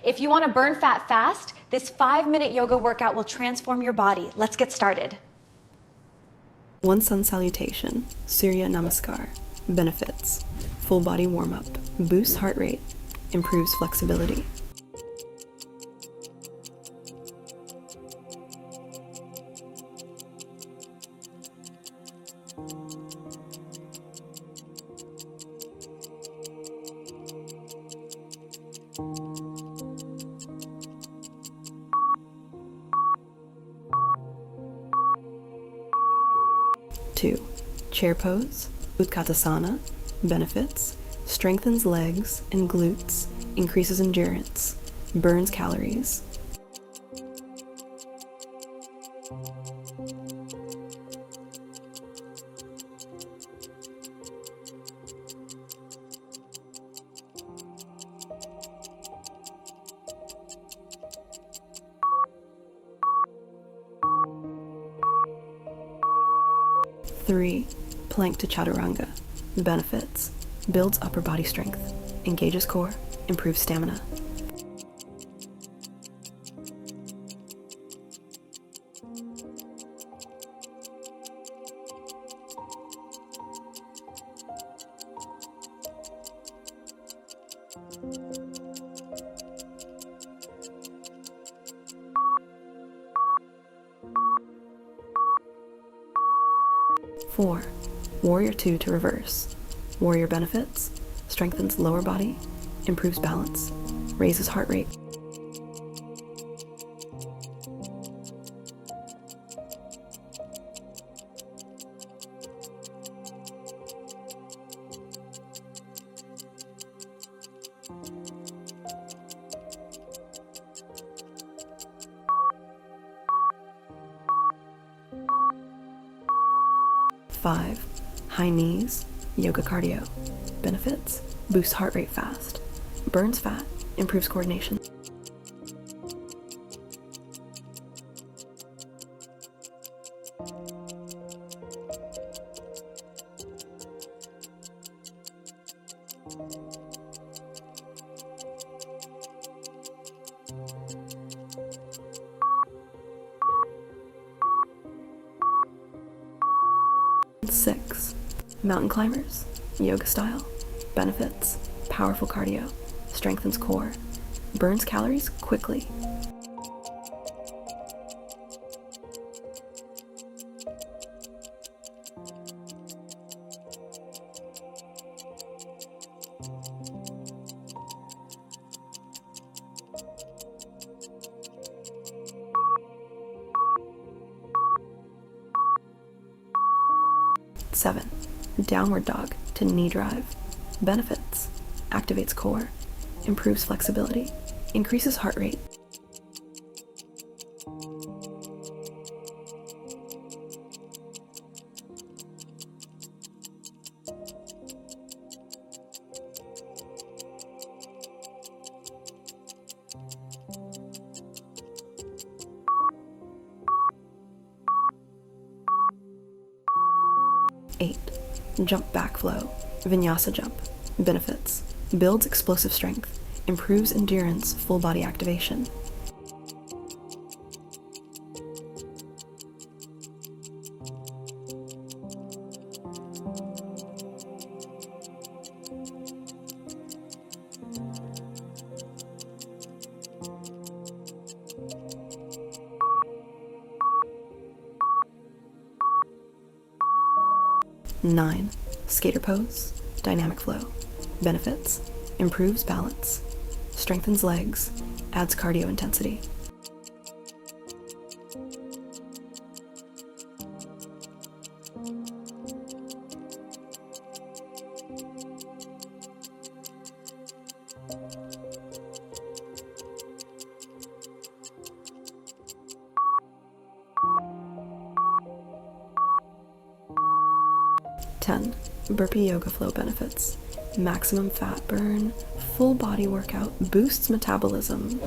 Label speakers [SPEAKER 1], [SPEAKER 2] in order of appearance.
[SPEAKER 1] If you want to burn fat fast, this 5-minute yoga workout will transform your body. Let's get started.
[SPEAKER 2] One sun salutation, Surya Namaskar. Benefits: full body warm-up, boosts heart rate, improves flexibility. Two, chair pose, Utkatasana. Benefits: strengthens legs and glutes, increases endurance, burns calories. Three, plank to chaturanga. Benefits: builds upper body strength, engages core, improves stamina. Four, Warrior 2 to reverse. Warrior benefits: strengthens lower body, improves balance, raises heart rate. Five, high knees, yoga cardio. Benefits: boosts heart rate fast, burns fat, improves coordination. Six, mountain climbers, yoga style. Benefits: powerful cardio, strengthens core, burns calories quickly. Seven, downward dog to knee drive. Benefits: activates core, improves flexibility, increases heart rate. Eight, jump back flow, vinyasa jump. Benefits: builds explosive strength, improves endurance, full body activation. Nine, skater pose, dynamic flow. Benefits: improves balance, strengthens legs, adds cardio intensity. Ten, burpee yoga flow benefits: maximum fat burn, full body workout, boosts metabolism.